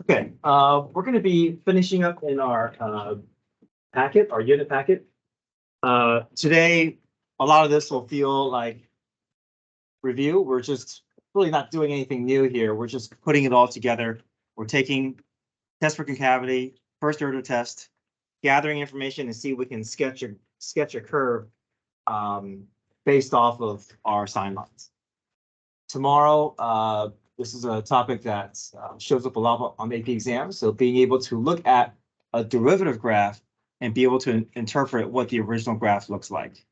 Okay, we're going to be finishing up in our packet, our unit packet. Today, a lot of this will feel like review. We're just really not doing anything new here. We're just putting it all together. We're taking test for concavity, first order test, gathering information and see if we can sketch a curve based off of our sign lines. Tomorrow, this is a topic that shows up a lot on AP exams. So being able to look at a derivative graph and be able to interpret what the original graph looks like.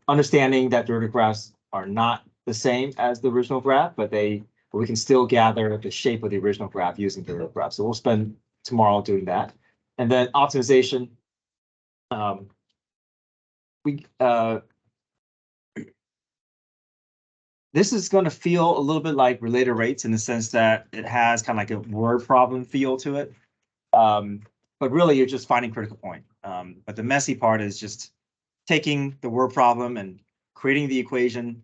Understanding that derivative graphs are not the same as the original graph, but we can still gather the shape of the original graph using derivative graphs. So we'll spend tomorrow doing that. And then optimization. This is going to feel a little bit like related rates in the sense that it has kind of like a word problem feel to it. But really, you're just finding critical point. But the messy part is just taking the word problem and creating the equation,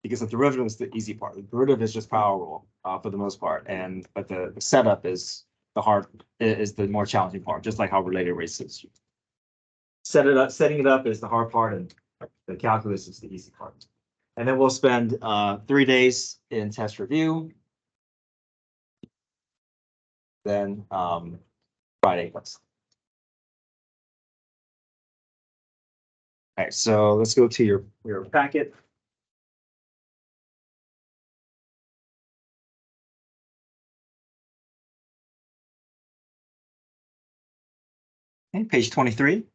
because the derivative is the easy part. The derivative is just power rule for the most part, but the setup is the more challenging part, just like how related rates is. Setting it up is the hard part, and the calculus is the easy part. And then we'll spend 3 days in test review. Then Friday class. All right, so let's go to your packet. Okay, page 23.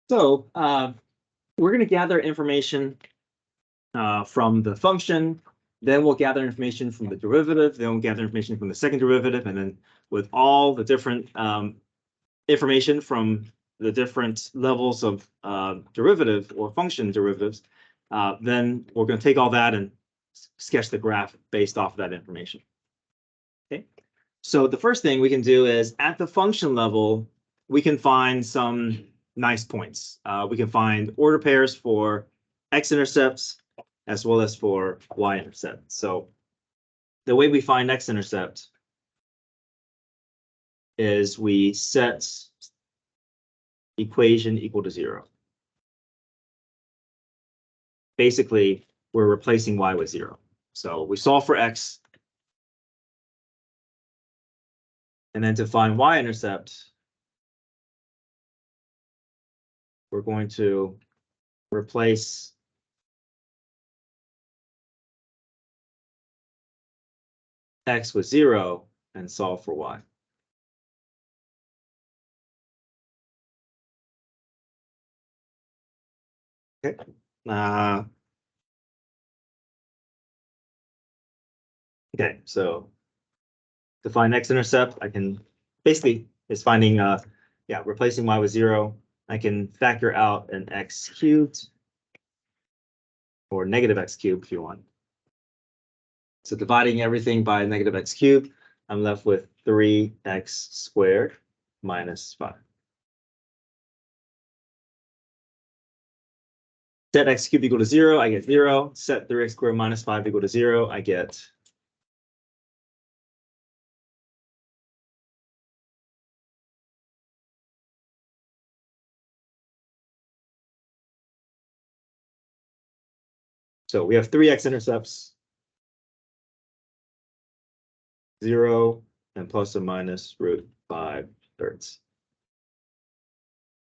So we're going to gather information from the function, then we'll gather information from the derivative, then we'll gather information from the second derivative, and then with all the different information from the different levels of derivative or function derivatives, then we're going to take all that and sketch the graph based off of that information. Okay, so the first thing we can do is at the function level, we can find some nice points. We can find order pairs for x-intercepts as well as for y-intercept. So the way we find x-intercept is we set equation equal to 0. Basically, we're replacing y with 0. So we solve for x. And then to find y-intercept, we're going to replace x with 0 and solve for y. Okay. Okay, so to find x-intercept, I can basically is finding replacing y with 0. I can factor out an x cubed or negative x cubed if you want. So dividing everything by negative x cubed, I'm left with 3x squared minus 5. Set x cubed equal to 0, I get 0. Set 3x squared minus 5 equal to 0, I get so we have 3 x-intercepts, 0 and plus or minus root 5 thirds.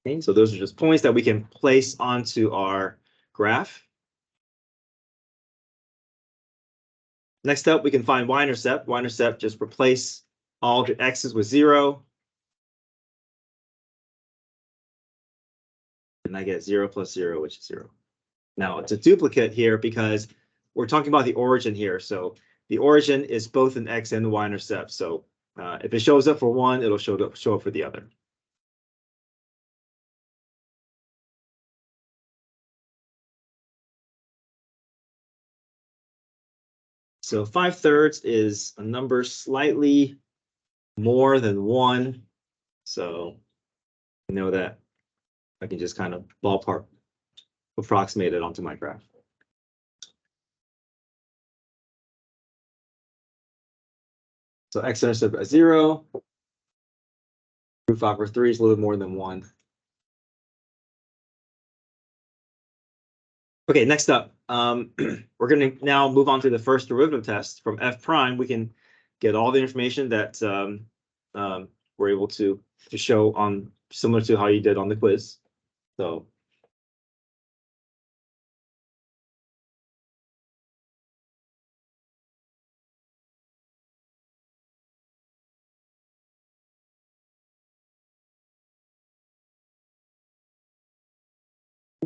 Okay, so those are just points that we can place onto our graph. Next up, we can find y-intercept. Y-intercept, just replace all the x's with 0. And I get 0 plus 0, which is 0. Now, it's a duplicate here because we're talking about the origin here. So the origin is both an x and the y-intercept. So if it shows up for one, it'll show up for the other. So 5/3 is a number slightly more than 1. So I know that I can just kind of ballpark approximate it onto my graph. So x-intercept at 0. Root 5/3 is a little bit more than 1. Okay, next up, we're going to now move on to the first derivative test. From f prime, we can get all the information that we're able to show on, similar to how you did on the quiz. So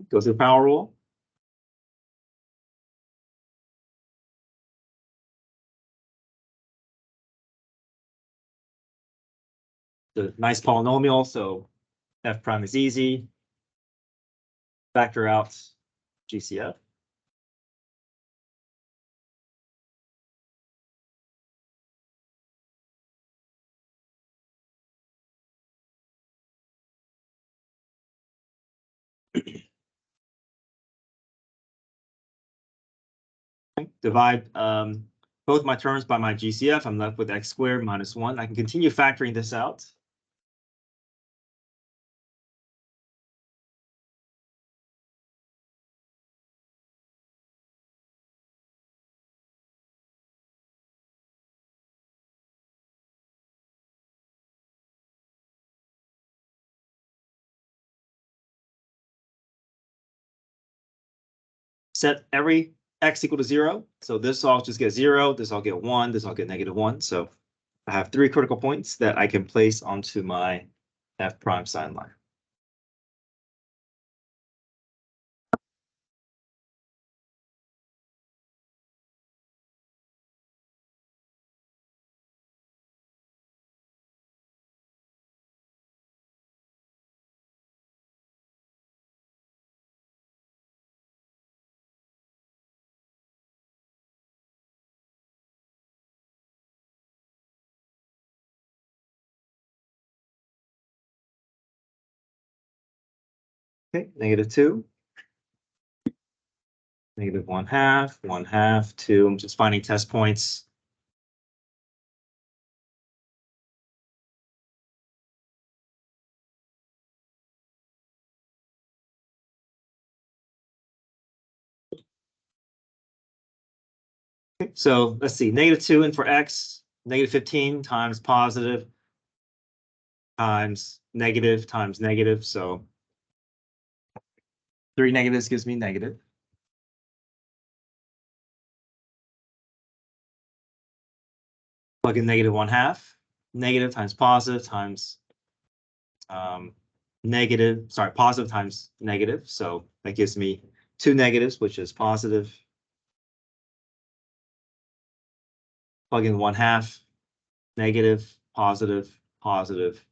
go through the power rule. The nice polynomial, so f prime is easy. Factor out GCF. Divide both my terms by my GCF. I'm left with x squared minus 1. I can continue factoring this out. Set every x equal to 0. So this all just get 0, this all get 1, this all get -1. So I have 3 critical points that I can place onto my f prime sign line. Okay, -2. -1/2, 1/2, 2. I'm just finding test points. Okay, so let's see, -2 and for x, -15 times positive times negative times negative. So 3 negatives gives me negative. Plug in -1/2. Negative times positive times positive times negative. So that gives me 2 negatives, which is positive. Plug in 1/2, negative, positive, positive,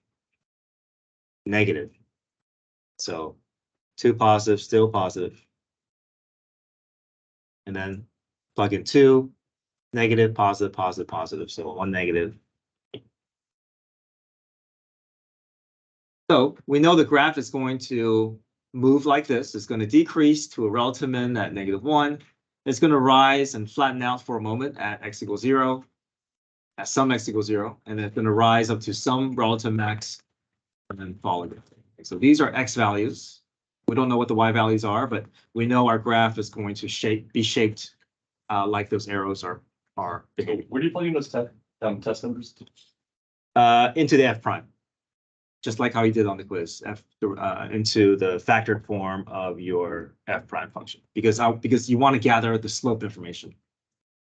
negative. So 2 positive, still positive. And then plug in 2, negative, positive, positive, positive. So 1 negative. So we know the graph is going to move like this. It's going to decrease to a relative min at -1. It's going to rise and flatten out for a moment at x equals 0, at some x equals 0, and then it's going to rise up to some relative max and then fall again. So these are x values. We don't know what the y values are, but we know our graph is going to be shaped like those arrows are behaving. Where do you plug in those test numbers? Into the f prime. just like how you did on the quiz, into the factored form of your f prime function, because you want to gather the slope information.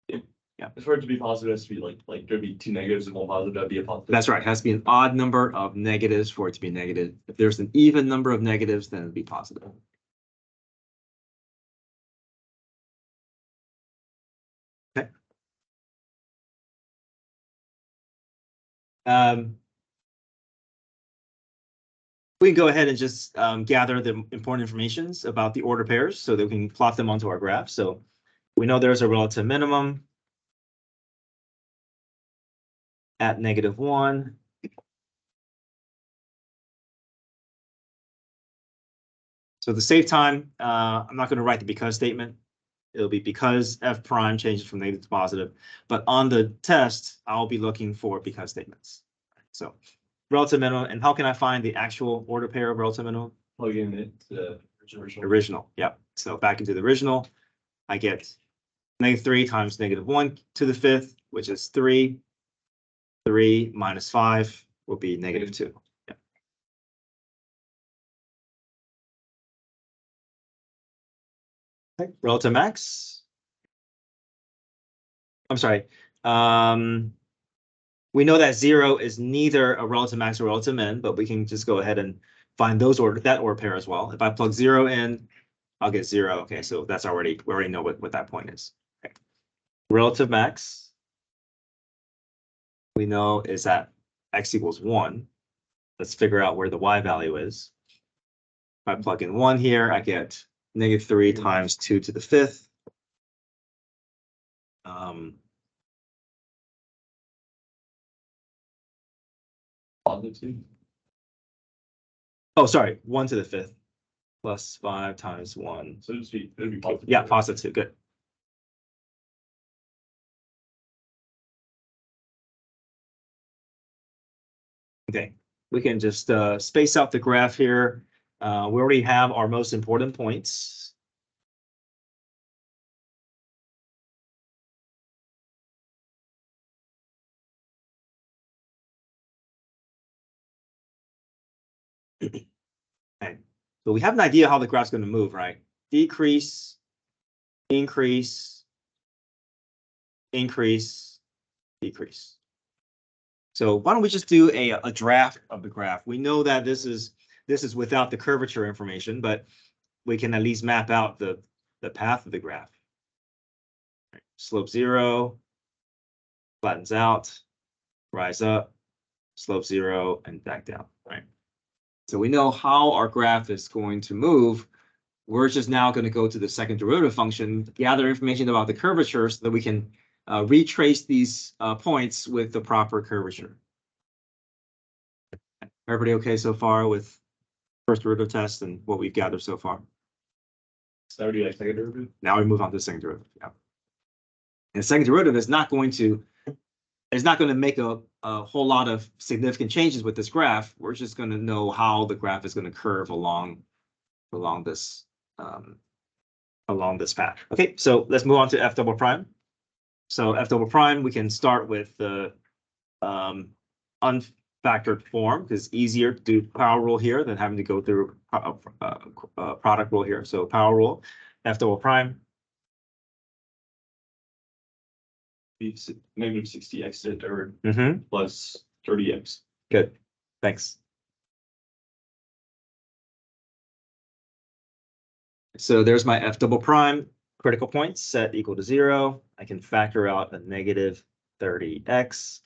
Yeah. For it to be positive, it has to be like there'd be two negatives and one positive, that'd be a positive. That's right. It has to be an odd number of negatives for it to be negative. If there's an even number of negatives, then it'd be positive. Okay. We can go ahead and just gather the important informations about the order pairs so that we can plot them onto our graph. So we know there's a relative minimum at -1. So to save time, I'm not going to write the because statement. It'll be because f prime changes from negative to positive. But on the test, I'll be looking for because statements. So relative minimum. And how can I find the actual order pair of relative minimum? Plug in it to the original. Yep. So back into the original, I get -3 times -1 to the 5th, which is 3. 3 minus 5 will be -2. Yep. Okay. Relative max. I'm sorry. We know that 0 is neither a relative max or relative min, but we can just go ahead and find that order pair as well. If I plug 0 in, I'll get 0. Okay, so that's we already know what that point is. Okay. Relative max, we know is at x equals 1. Let's figure out where the y value is. If I plug in 1 here, I get -3 times 2 to the 5th. Positive 2. Oh, sorry, 1 to the 5th plus 5 times 1. So it'd be positive. Yeah, positive 2. Good. Okay, we can just space out the graph here. We already have our most important points. Okay, so we have an idea how the graph's going to move, right? Decrease, increase, increase, decrease. So why don't we just do a draft of the graph? We know that this is without the curvature information, but we can at least map out the path of the graph. Slope 0, flattens out, rise up, slope 0, and back down, right? So we know how our graph is going to move. We're just now going to go to the second derivative function, gather information about the curvature so that we can retrace these points with the proper curvature. Everybody okay so far with first derivative test and what we've gathered so far? So do like second derivative? Now we move on to the second derivative. Yeah. And the second derivative is not going to make a whole lot of significant changes with this graph. We're just going to know how the graph is going to curve along this path. Okay, so let's move on to f double prime. So f double prime, we can start with the unfactored form because it's easier to do power rule here than having to go through product rule here. So power rule, f double prime. -60x to the third plus 30x. Good, thanks. So there's my f double prime. Critical points set equal to 0. I can factor out a -30x.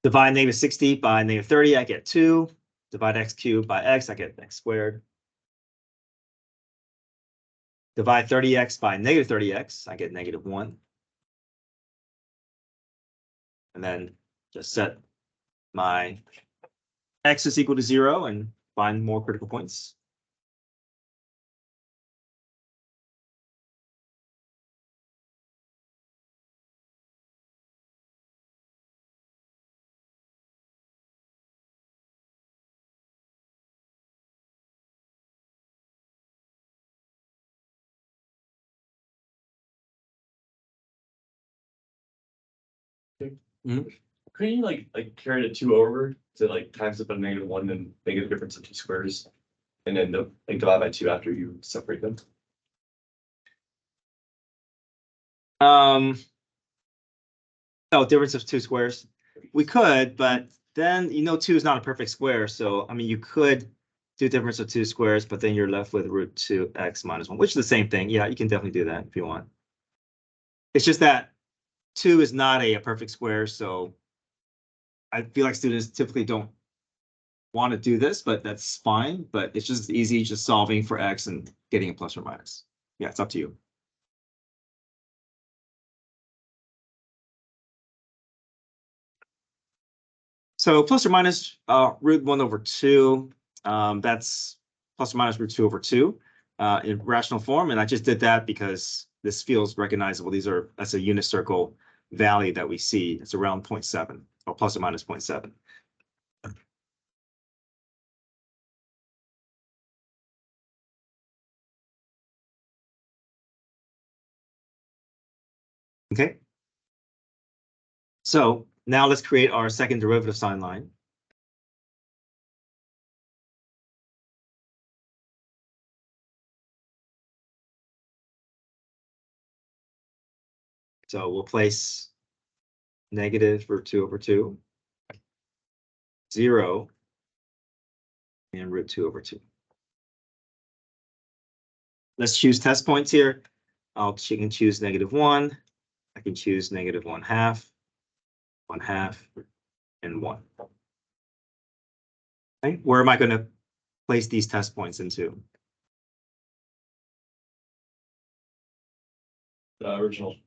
Divide -60 by -30, I get 2. Divide x cubed by x, I get x squared. Divide 30x by -30x, I get -1. And then just set my x is equal to 0 and find more critical points. Couldn't you like carry the 2 over to like times up by -1 and make a difference of 2 squares? And then like divide by 2 after you separate them? Oh, difference of 2 squares. We could, but then 2 is not a perfect square. So I mean, you could do difference of 2 squares, but then you're left with root 2x minus 1, which is the same thing. Yeah, you can definitely do that if you want. It's just that 2 is not a perfect square, so I feel like students typically don't want to do this, but that's fine. But it's just easy just solving for x and getting a plus or minus. Yeah, it's up to you. So plus or minus root 1 over 2. That's plus or minus root 2 over 2 in rational form. And I just did that because this feels recognizable. That's a unit circle value that we see. It's around 0.7 or plus or minus 0.7. Okay. So now let's create our second derivative sign line. So we'll place negative root 2 over 2, 0, and root 2 over 2. Let's choose test points here. She can choose -1. I can choose -1/2, 1/2, and 1. Okay, where am I going to place these test points into? The original.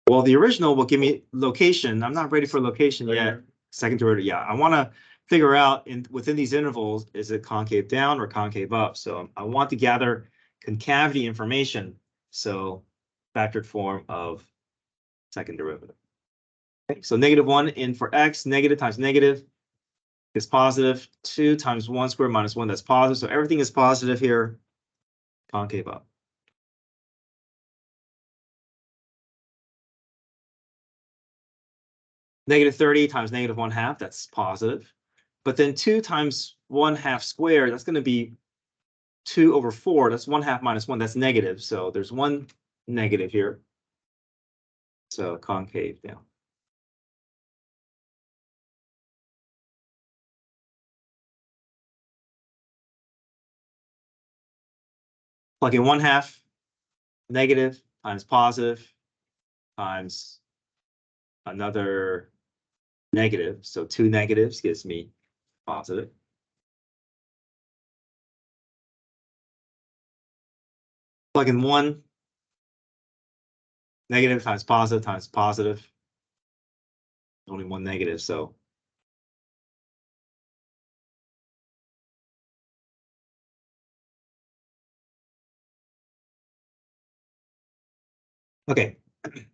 Well, the original will give me location. I'm not ready for location Right yet. here. Second derivative, yeah. I want to figure out within these intervals, is it concave down or concave up? So I want to gather concavity information. So factored form of second derivative. Okay, so -1 in for x, negative times negative is positive. 2 times 1 squared minus 1, that's positive. So everything is positive here. Concave up. -30 times -1/2, that's positive. But then 2 times 1/2 squared, that's going to be 2 over 4. That's 1/2 minus 1, that's negative. So there's one negative here. So concave down. Plug in 1/2 negative times positive times another negative. So 2 negatives gives me positive. Plug in 1 negative times positive. Only one negative, so okay.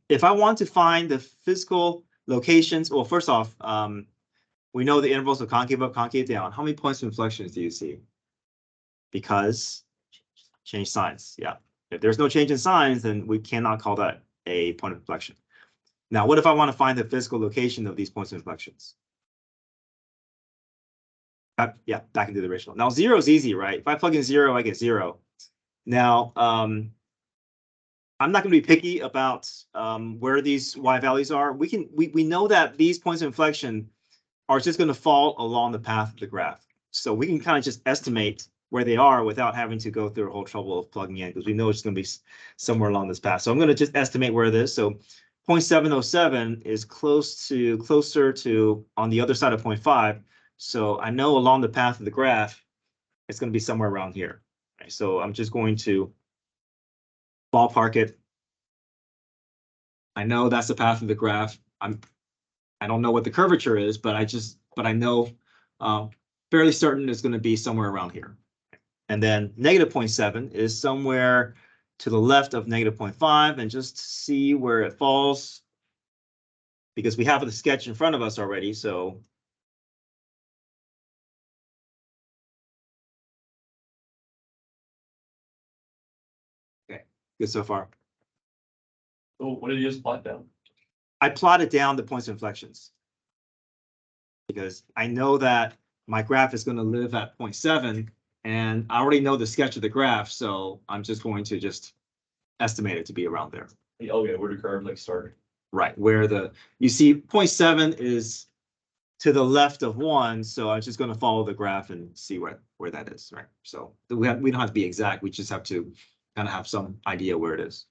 If I want to find the physical locations, well, first off, we know the intervals of concave up, concave down. How many points of inflections do you see? Because change signs. Yeah. If there's no change in signs, then we cannot call that a point of inflection. Now, what if I want to find the physical location of these points of inflections? Yeah, back into the original. Now, 0 is easy, right? If I plug in 0, I get 0. Now, I'm not going to be picky about where these y values are. We know that these points of inflection are just going to fall along the path of the graph. So we can kind of just estimate where they are without having to go through a whole trouble of plugging in, because we know it's going to be somewhere along this path. So I'm going to just estimate where it is. So 0.707 is closer to on the other side of 0.5. So I know along the path of the graph, it's going to be somewhere around here. Okay, so I'm just going to ballpark it. I know that's the path of the graph. I don't know what the curvature is, but I know fairly certain it's going to be somewhere around here. And then -0.7 is somewhere to the left of -0.5, and just see where it falls, because we have the sketch in front of us already. So okay, good so far. So what did you just plot down? I plotted down the points of inflections. because I know that my graph is going to live at 0.7, and I already know the sketch of the graph, so I'm just going to just estimate it to be around there. Okay, where the curve like start? Right, where you see 0.7 is to the left of 1, so I'm just going to follow the graph and see where that is, right? So we don't have to be exact, we just have to kind of have some idea where it is.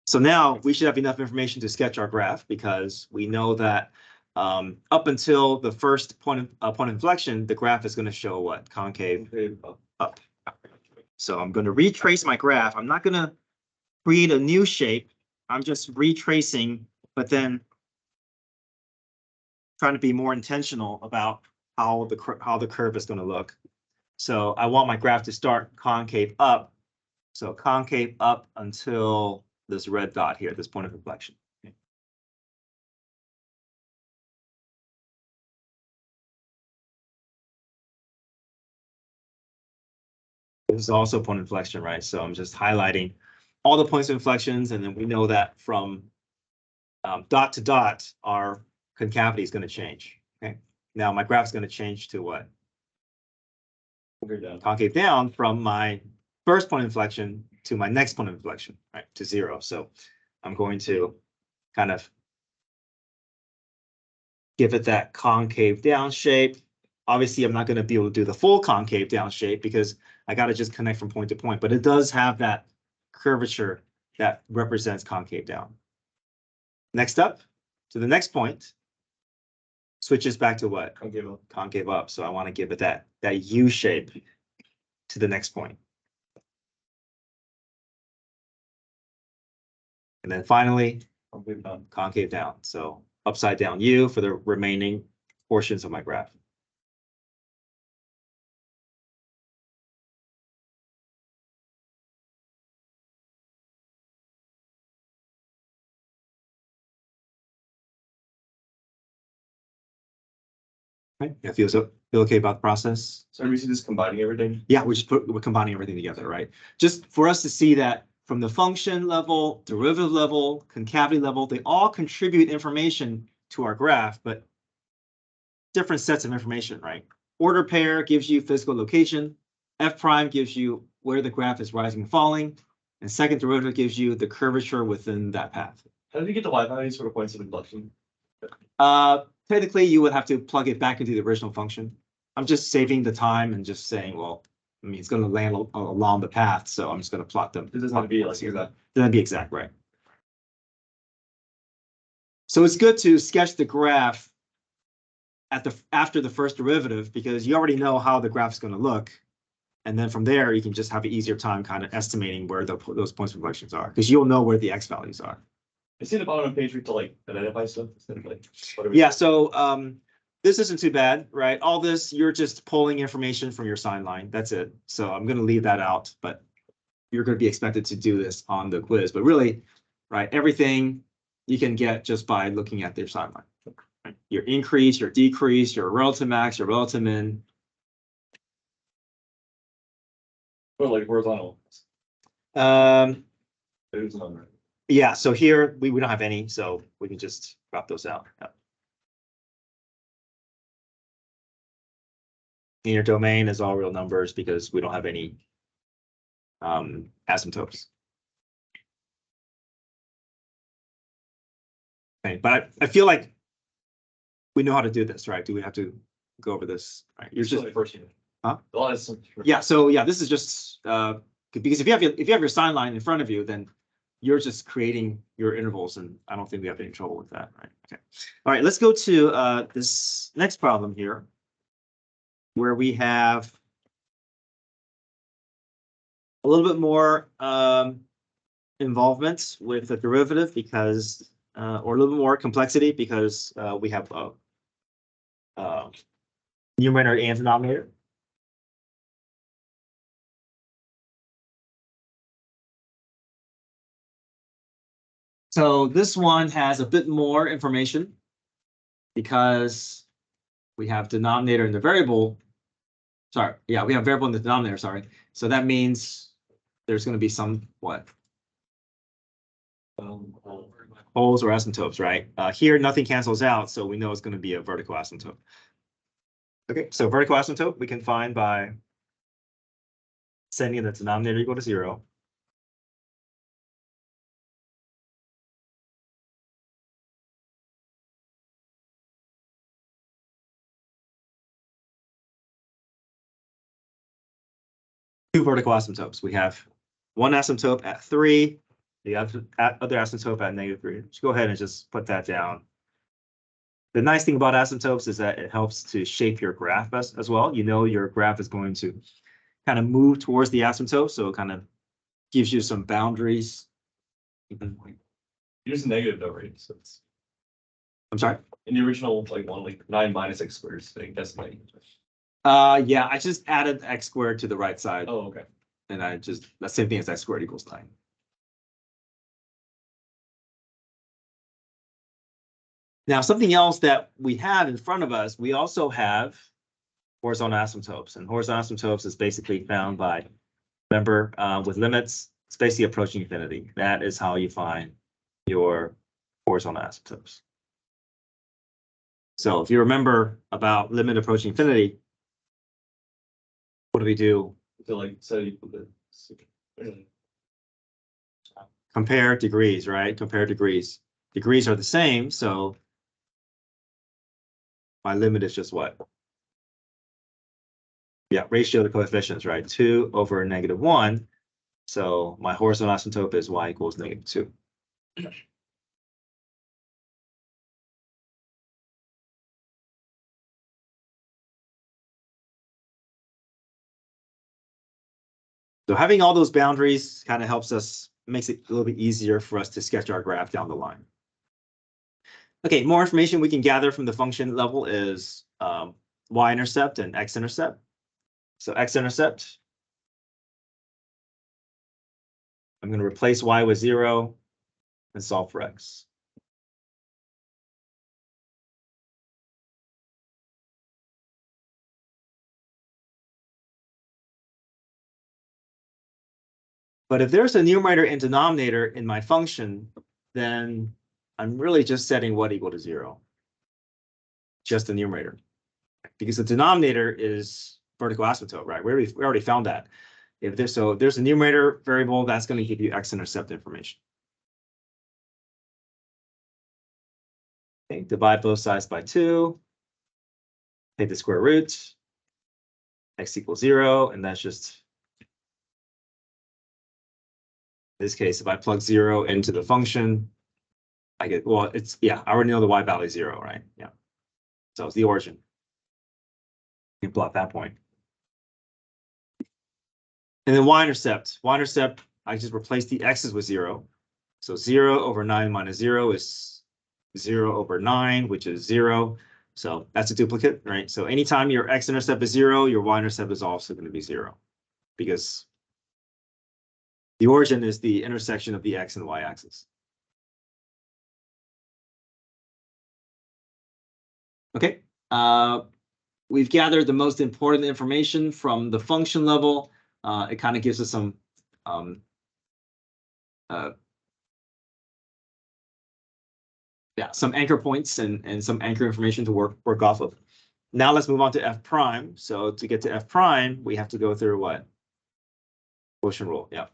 So now we should have enough information to sketch our graph, because we know that up until the first point of inflection, the graph is going to show what? Concave up. So I'm going to retrace my graph. I'm not going to create a new shape. I'm just retracing, but then trying to be more intentional about how the curve is going to look. So I want my graph to start concave up. So concave up until this red dot here, this point of inflection. This is also point inflection, right? So I'm just highlighting all the points of inflections, and then we know that from dot to dot, our concavity is going to change. Okay, now my graph is going to change to what? Concave down from my first point of inflection to my next point of inflection, right, to 0. So I'm going to kind of give it that concave down shape. Obviously, I'm not going to be able to do the full concave down shape because I got to just connect from point to point, but it does have that curvature that represents concave down. Next up to the next point, switches back to what? Concave up. Concave up. So I want to give it that U shape to the next point. And then finally, concave down. So upside down U for the remaining portions of my graph. Okay, yeah, feel okay about the process? So we see this combining everything? Yeah, we're combining everything together, right? Just for us to see that from the function level, derivative level, concavity level, they all contribute information to our graph, but different sets of information, right? Order pair gives you physical location. F prime gives you where the graph is rising and falling. And second derivative gives you the curvature within that path. How did you get the y values for the points of inflection? Technically, you would have to plug it back into the original function. I'm just saving the time and just saying, well, I mean, it's going to land along the path, so I'm just going to plot them. It doesn't have to be like exact. It doesn't be exact, right? So it's good to sketch the graph after the first derivative, because you already know how the graph is going to look. And then from there, you can just have an easier time kind of estimating where those points of inflections are, because you'll know where the x values are. I see the bottom of the page to like identify stuff instead of like whatever. Yeah, so this isn't too bad, right? All this, you're just pulling information from your sign line. That's it. So I'm going to leave that out, but you're going to be expected to do this on the quiz. But really, right, everything you can get just by looking at their sign line. Right? Your increase, your decrease, your relative max, your relative min. But like horizontal. Horizontal. Yeah, so here we don't have any, so we can just drop those out. Yeah. In your domain is all real numbers because we don't have any asymptotes. Okay, but I feel like we know how to do this, right? Do we have to go over this? Right, you're just first unit. Huh? Yeah. So yeah, this is just because if you have your sign line in front of you, then you're just creating your intervals, and I don't think we have any trouble with that, right? Okay. All right, let's go to this next problem here, where we have a little bit more involvement with the derivative because, or a little bit more complexity because we have a numerator and denominator. So this one has a bit more information because we have denominator in the variable. Sorry, yeah, we have variable in the denominator, sorry. So that means there's going to be some what? Holes or asymptotes, right? Here, nothing cancels out, so we know it's going to be a vertical asymptote. Okay, so vertical asymptote we can find by setting the denominator equal to 0. Two vertical asymptotes. We have one asymptote at 3, the other asymptote at -3. Just go ahead and just put that down. The nice thing about asymptotes is that it helps to shape your graph as well. You know your graph is going to kind of move towards the asymptote, so it kind of gives you some boundaries. Here's a negative though, right? So it's I'm sorry? in the original like 9 minus x squared thing, that's negative. Yeah, I just added x squared to the right side. Oh, okay. And I just, the same thing as x squared equals 9. Now, something else that we have in front of us, we also have horizontal asymptotes. And horizontal asymptotes is basically found by, remember, with limits, it's basically approaching infinity. That is how you find your horizontal asymptotes. So if you remember about limit approaching infinity, what do we do? So like, so Compare degrees, right? Compare degrees. Degrees are the same, so my limit is just what? Yeah, ratio of the coefficients, right? 2 over -1. So my horizontal asymptote is y equals -2. So having all those boundaries kind of helps us, makes it a little bit easier for us to sketch our graph down the line. Okay, more information we can gather from the function level is y-intercept and x-intercept. So x-intercept, I'm going to replace y with 0 and solve for x. But if there's a numerator and denominator in my function, then I'm really just setting what equal to 0. Just the numerator. Because the denominator is vertical asymptote, right? We already found that. If there's a numerator variable that's going to give you x-intercept information. Okay, divide both sides by 2. Take the square root. X equals 0, and that's just, in this case, if I plug 0 into the function, I get, well, it's, yeah, I already know the y value is 0, right? Yeah. So it's the origin. You can plot that point. And then y-intercept. Y-intercept, I just replace the x's with 0. So 0 over 9 minus 0 is 0 over 9, which is 0. So that's a duplicate, right? So anytime your x-intercept is 0, your y-intercept is also going to be 0, because the origin is the intersection of the x and y axis. Okay, we've gathered the most important information from the function level. It kind of gives us some some anchor points and some anchor information to work off of. Now let's move on to f prime. So to get to f prime, we have to go through what? Quotient rule. Yeah.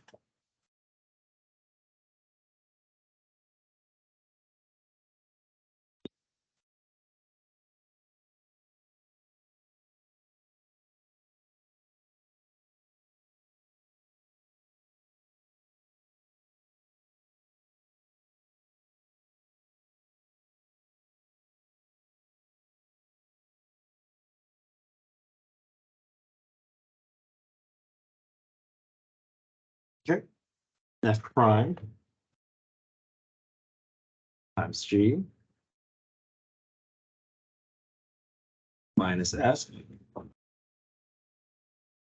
Okay. F prime times g minus f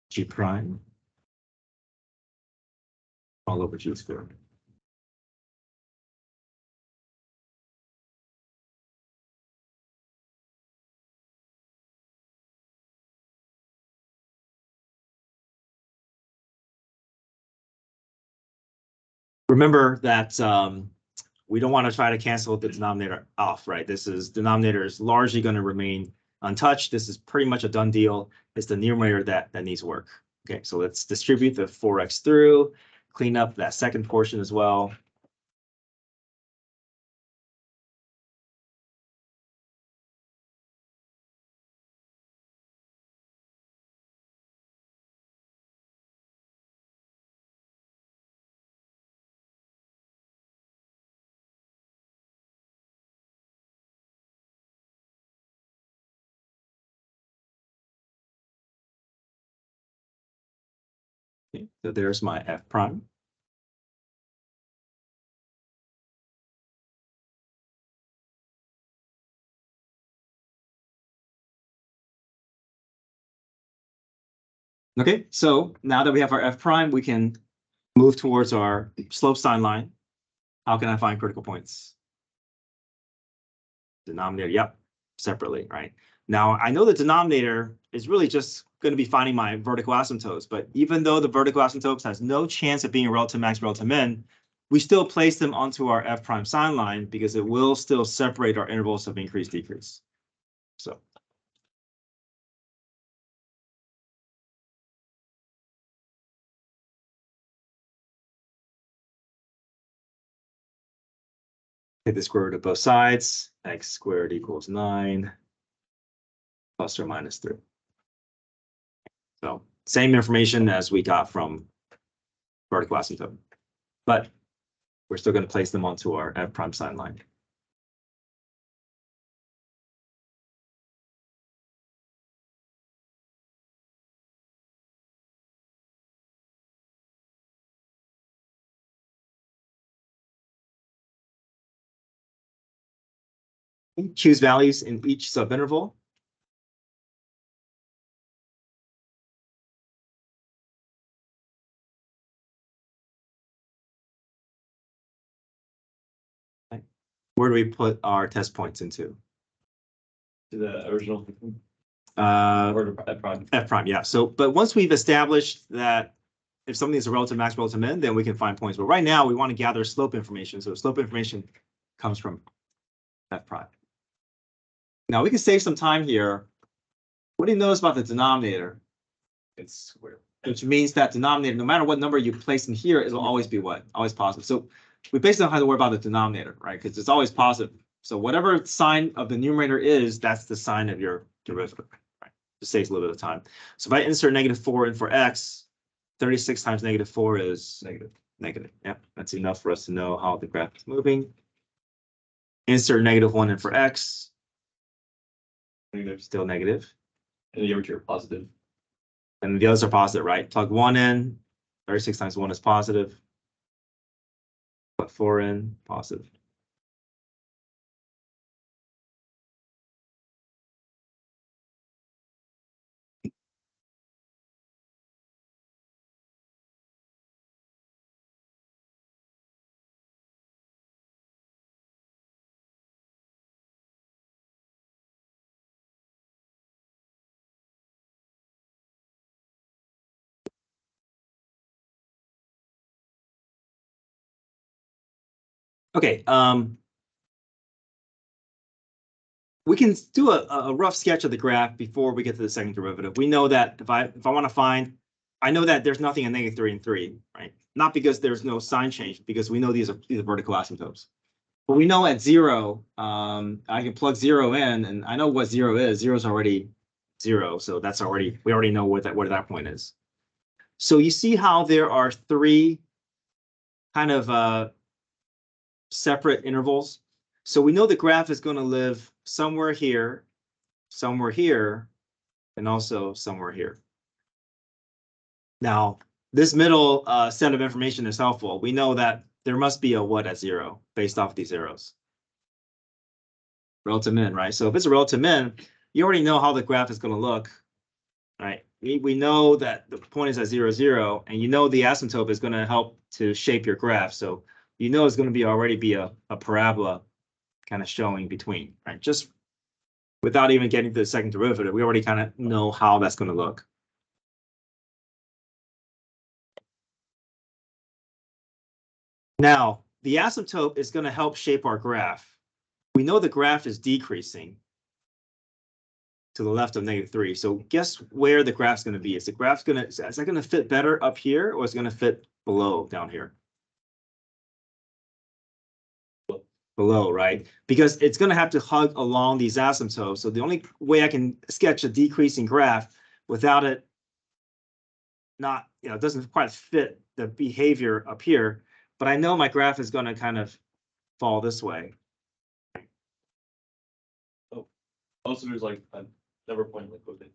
g prime all over g squared. Remember that we don't want to try to cancel the denominator off, right? This is denominator is largely going to remain untouched. This is pretty much a done deal. It's the numerator that needs work. Okay, so let's distribute the 4x through, clean up that second portion as well. Okay, so there's my f prime. Okay, so now that we have our f prime, we can move towards our slope sign line. How can I find critical points? Denominator, yep, separately, right? Now, I know the denominator is really just going to be finding my vertical asymptotes, but even though the vertical asymptotes has no chance of being a relative max, relative min, we still place them onto our f prime sign line because it will still separate our intervals of increase, decrease. So. Take the square root of both sides, x squared equals 9, plus or minus 3. So same information as we got from vertical asymptote, but we're still going to place them onto our f prime sign line. Choose values in each subinterval. Where do we put our test points into? To the original. Or F prime. F prime, yeah. So, but once we've established that if something is a relative max, relative min, then we can find points. But right now we want to gather slope information. So slope information comes from F prime. Now we can save some time here. What do you notice about the denominator? It's square. Which means that denominator, no matter what number you place in here, it'll always be what? Always positive. So we basically don't have to worry about the denominator, right? Because it's always positive. So whatever sign of the numerator is, that's the sign of your derivative, right? Just saves a little bit of time. So if I insert -4 in for x, 36 times -4 is negative. Yeah, that's enough for us to know how the graph is moving. Insert -1 in for x. Negative. Still negative. And the over here positive. And the others are positive, right? Plug 1 in, 36 times 1 is positive. Plug 4 in, positive. Okay, we can do a rough sketch of the graph before we get to the second derivative. We know that if I want to find, I know that there's nothing in -3 and 3, right? Not because there's no sign change, because we know these are vertical asymptotes. But we know at 0, I can plug 0 in, and I know what 0 is. 0 is already 0, so that's already, we already know what that point is. So you see how there are 3 kind of separate intervals. So we know the graph is going to live somewhere here, and also somewhere here. Now, this middle set of information is helpful. We know that there must be a what at 0 based off these arrows. Relative min, right? So if it's a relative min, you already know how the graph is going to look, right? We know that the point is at 0, 0, and you know the asymptote is going to help to shape your graph. So you know it's going to be already be a parabola kind of showing between, right? Just without even getting to the second derivative, we already kind of know how that's going to look. Now, the asymptote is going to help shape our graph. We know the graph is decreasing to the left of -3. So guess where the graph's going to be? Is the graph going to, is that going to fit better up here, or is it going to fit below down here? Below, right? Because it's going to have to hug along these asymptotes. So the only way I can sketch a decreasing graph without it not, it doesn't quite fit the behavior up here, but I know my graph is going to kind of fall this way. Also, there's like a never point like with it.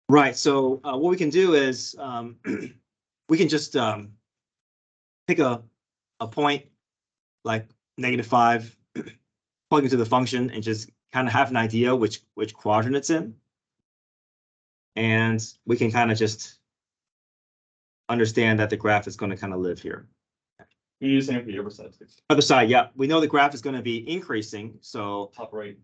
Right. So what we can do is we can just pick a point like -5, plug into the function, and just kind of have an idea which quadrant it's in. And we can kind of just understand that the graph is going to kind of live here. You use the same for the other side too. Other side, yeah. We know the graph is going to be increasing. So Top right.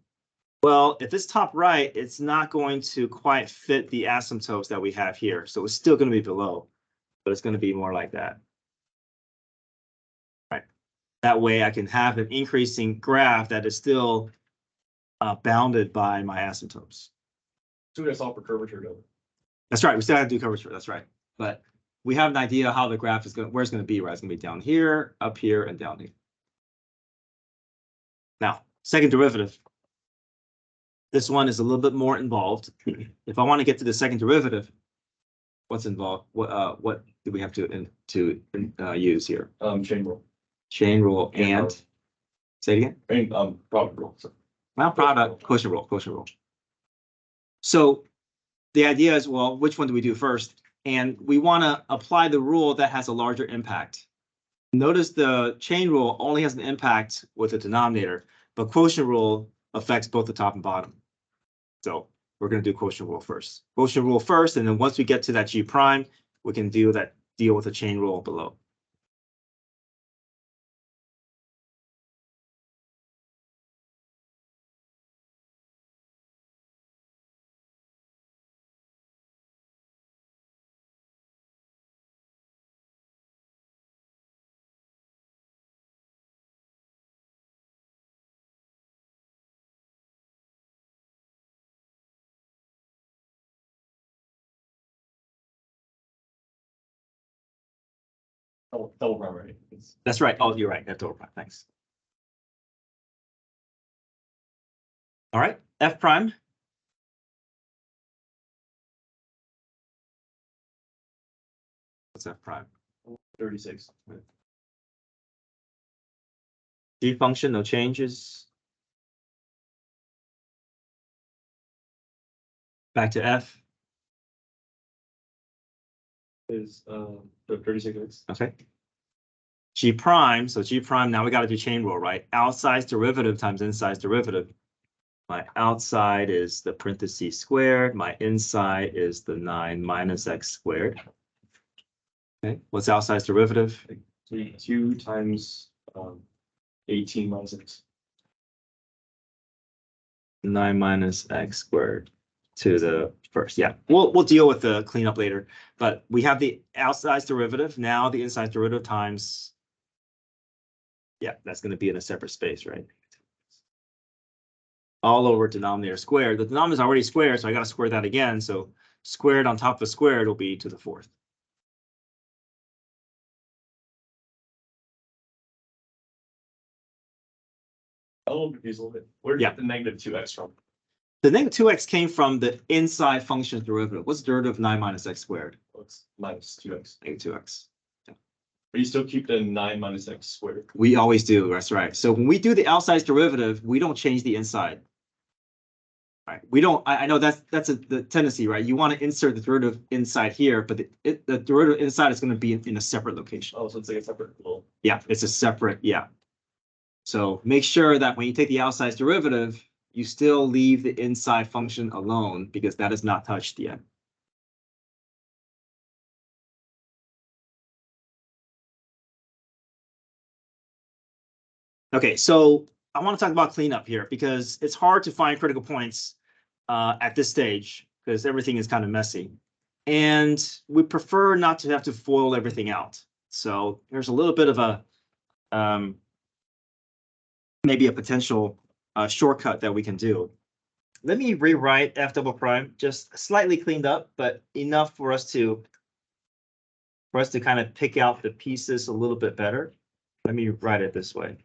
well, if it's top right, it's not going to quite fit the asymptotes that we have here. So it's still going to be below, but it's going to be more like that. Right. That way I can have an increasing graph that is still bounded by my asymptotes. So we gotta solve for curvature though. That's right. We still have to do curvature. That's right. But we have an idea how the graph is going, where it's going to be, right? It's going to be down here, up here, and down here. Now, second derivative. This one is a little bit more involved. If I want to get to the second derivative, what's involved? What do we have to use here? Chain rule. Chain rule and say it again. Product rule. So. Well, product quotient rule. So the idea is, well, which one do we do first? And we want to apply the rule that has a larger impact. Notice the chain rule only has an impact with the denominator, but quotient rule affects both the top and bottom. So we're going to do quotient rule first. Quotient rule first, and then once we get to that G prime, we can deal with the chain rule below. Double prime, right? That's right. Oh, you're right. That's double prime. Thanks. All right. F prime. What's F prime? 36. G function, no changes. Back to F. Is 36x. Okay. G prime, so G prime, now we got to do chain rule, right? Outside derivative times inside derivative. My outside is the parentheses squared. My inside is the 9 minus x squared. Okay, what's outside derivative? 2 times 18 minus x. 9 minus x squared to the first. Yeah, we'll deal with the cleanup later. But we have the outside derivative. Now the inside derivative times. Yeah, that's going to be in a separate space, right? All over denominator squared. The denominator is already squared, so I got to square that again. So squared on top of squared will be to the fourth. I'm a little confused a little bit. Where did the negative 2x from? The negative 2x came from the inside function derivative. What's the derivative of 9 minus x squared? Well, it's minus 2x. Negative 2x. But you still keep the 9 minus x squared. We always do. That's right. So when we do the outside derivative, we don't change the inside. Right. We don't. I know that's the tendency, right? You want to insert the derivative inside here, but the derivative inside is going to be in a separate location. Oh, so it's like a separate little. Yeah, it's a separate. Yeah. So make sure that when you take the outside derivative, you still leave the inside function alone because that is not touched yet. Okay, so I want to talk about cleanup here because it's hard to find critical points at this stage because everything is kind of messy. And we prefer not to have to FOIL everything out. So there's a little bit of a maybe a potential shortcut that we can do. Let me rewrite f double prime, just slightly cleaned up, but enough for us to kind of pick out the pieces a little bit better. Let me write it this way.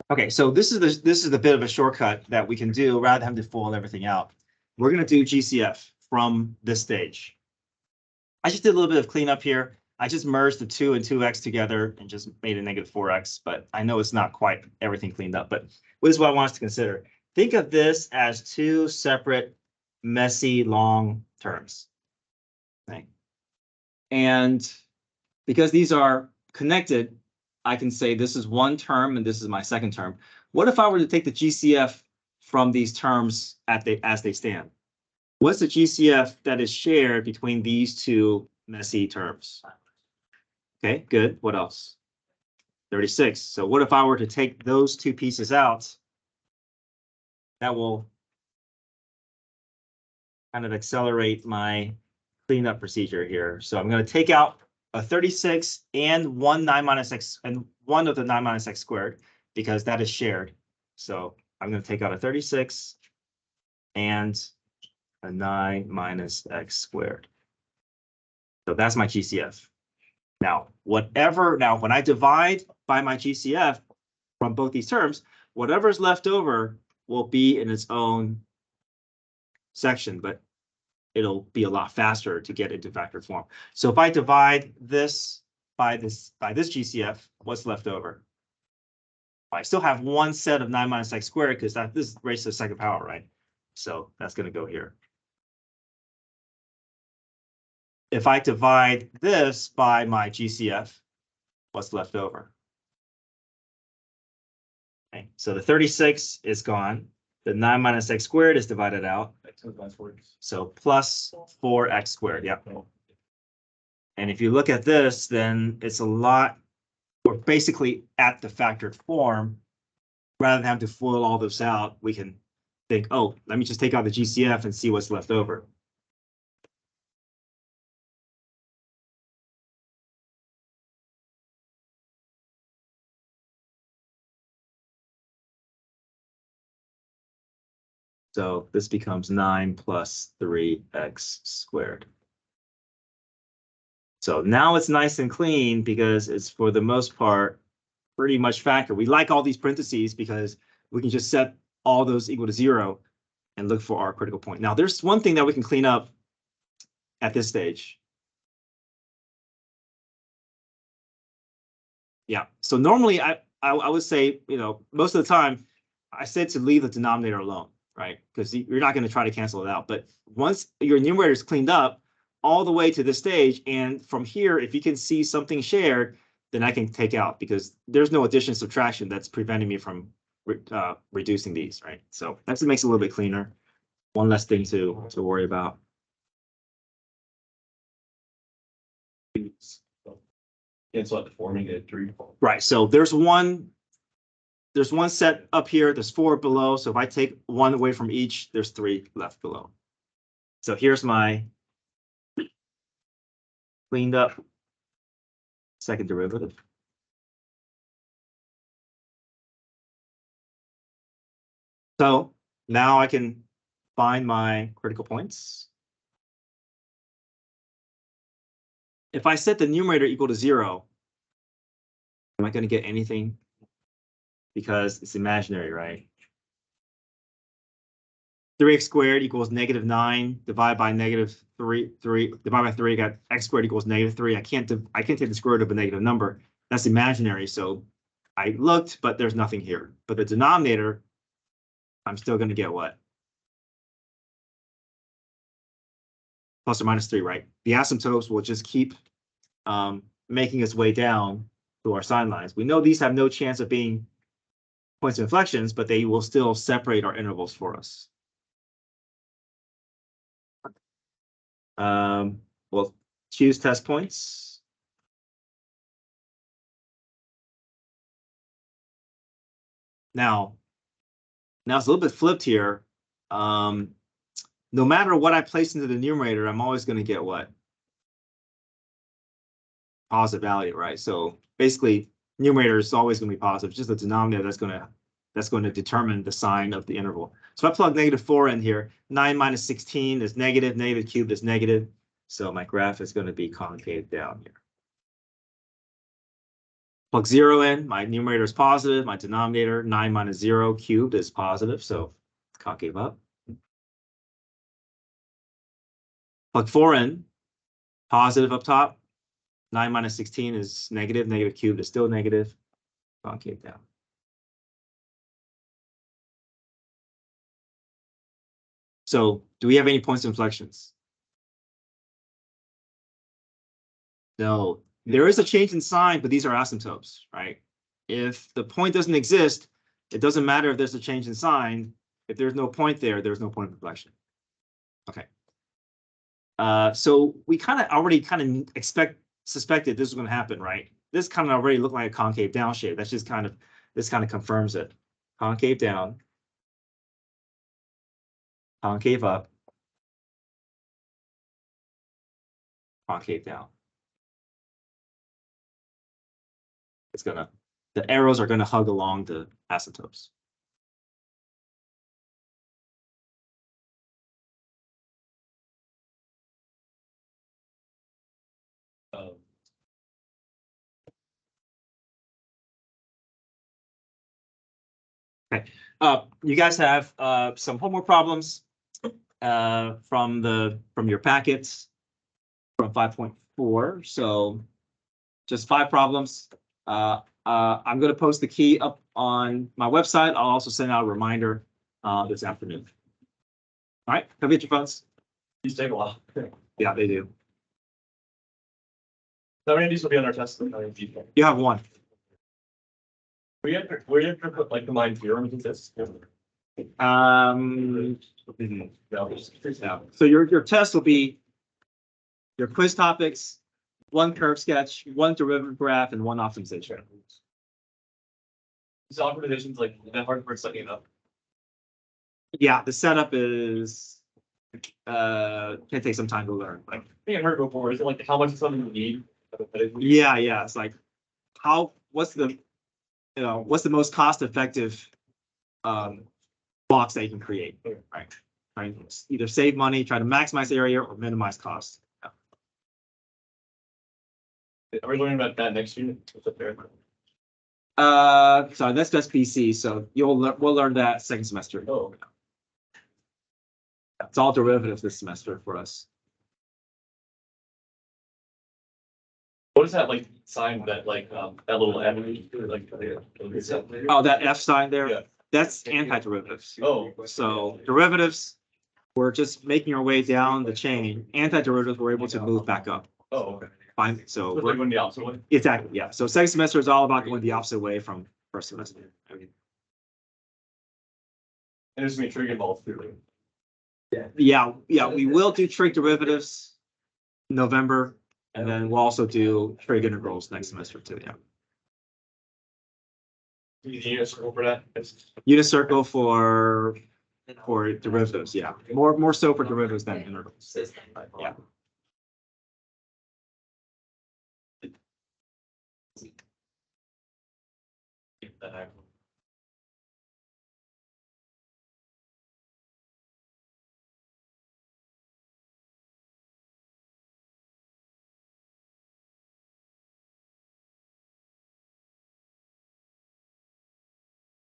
Okay, so this is the bit of a shortcut that we can do rather than having to fold everything out. We're going to do GCF from this stage. I just did a little bit of cleanup here. I just merged the 2 and 2x together and just made a negative 4x, but I know it's not quite everything cleaned up, but this is what I want us to consider. Think of this as two separate, messy, long terms. Okay. And because these are connected, I can say this is one term and this is my second term. What if I were to take the GCF from these terms as they stand? What's the GCF that is shared between these two messy terms? Okay, good. What else? 36. So what if I were to take those two pieces out? That will kind of accelerate my cleanup procedure here. So I'm going to take out a 36 and 1 9 minus x and 1 of the 9 minus x squared because that is shared. So I'm going to take out a 36 and a 9 minus x squared. So that's my GCF. Now, when I divide by my GCF from both these terms, whatever's left over will be in its own section, but it'll be a lot faster to get into factored form. So if I divide this by this GCF, what's left over? I still have one set of 9 minus x squared because this is raised to the second power, right? So that's going to go here. If I divide this by my GCF, what's left over? Okay, so the 36 is gone. The 9 minus x squared is divided out. So plus 4x squared. Yep. And if you look at this, then it's a lot. We're basically at the factored form. Rather than having to FOIL all this out, we can think, oh, let me just take out the GCF and see what's left over. So this becomes 9 plus 3x squared. So now it's nice and clean because it's, for the most part, pretty much factored. We like all these parentheses because we can just set all those equal to 0 and look for our critical point. Now, there's one thing that we can clean up at this stage. Yeah, so normally I would say, most of the time I said to leave the denominator alone, right? Because you're not going to try to cancel it out. But once your numerator is cleaned up all the way to this stage, and from here, if you can see something shared, then I can take out because there's no addition subtraction that's preventing me from reducing these, right? So that makes it a little bit cleaner. One less thing to worry about. Cancel out the forming at 3. Right. So there's one set up here. There's 4 below. So if I take 1 away from each, there's 3 left below. So here's my cleaned up second derivative. So now I can find my critical points. If I set the numerator equal to 0, am I going to get anything? Because it's imaginary, right? 3x squared equals -9 divided by -3, divided by 3, I got x squared equals -3. I can't take the square root of a negative number. That's imaginary. So I looked, but there's nothing here. But the denominator, I'm still going to get what? Plus or minus 3, right? The asymptotes will just keep making its way down to our sign lines. We know these have no chance of being points of inflections, but they will still separate our intervals for us. We'll choose test points. Now it's a little bit flipped here. No matter what I place into the numerator, I'm always going to get what? Positive value, right? So basically, numerator is always going to be positive. It's just the denominator that's going to determine the sign of the interval. So I plug -4 in here. 9 minus 16 is negative. Negative cubed is negative. So my graph is going to be concave down here. Plug 0 in. My numerator is positive. My denominator, 9 minus 0 cubed, is positive. So concave up. Plug 4 in. Positive up top. 9 minus 16 is negative. Negative cubed is still negative. Concave down. So do we have any points of inflections? No. There is a change in sign, but these are asymptotes, right? If the point doesn't exist, it doesn't matter if there's a change in sign. If there's no point there, there's no point of inflection. Okay. So we already suspected this was going to happen, right? This kind of already looked like a concave down shape. That's just this kind of confirms it. Concave down. Concave up. Concave down. The arrows are gonna hug along the asymptotes. Okay, you guys have some homework problems from your packets from 5.4. So just 5 problems. I'm going to post the key up on my website. I'll also send out a reminder this afternoon. All right, come get your phones. These take a while. Yeah, they do. How many of these will be on our test? You have 1. We have to put like combined theorems with this. No. So your test will be your quiz topics, 1 curve sketch, 1 derivative graph, and 1 optimization. These optimizations like that hard for setting it up. Yeah, the setup is can take some time to learn. Like, I think I heard before. Is it like how much is something you need? yeah. It's like what's the most cost effective box that you can create, right? Either save money, try to maximize area, or minimize cost. Are we learning about that next unit? So that's just BC. So we'll learn that second semester. Oh. It's all derivatives this semester for us. What is that like sign that like that little F like? Oh, that F sign there. Yeah. That's antiderivatives. Oh. So derivatives, we're just making our way down the chain. Antiderivatives, we're able to move back up. Oh, okay. Fine. So We're going the opposite way. exactly, yeah. So second semester is all about going the opposite way from first semester. And there's gonna be trig involved too. Yeah. We will do trig derivatives in November, and then we'll also do trig integrals next semester too. Yeah. You need a circle for that? Unit circle for derivatives. Yeah. More so for derivatives than integrals. Yeah. That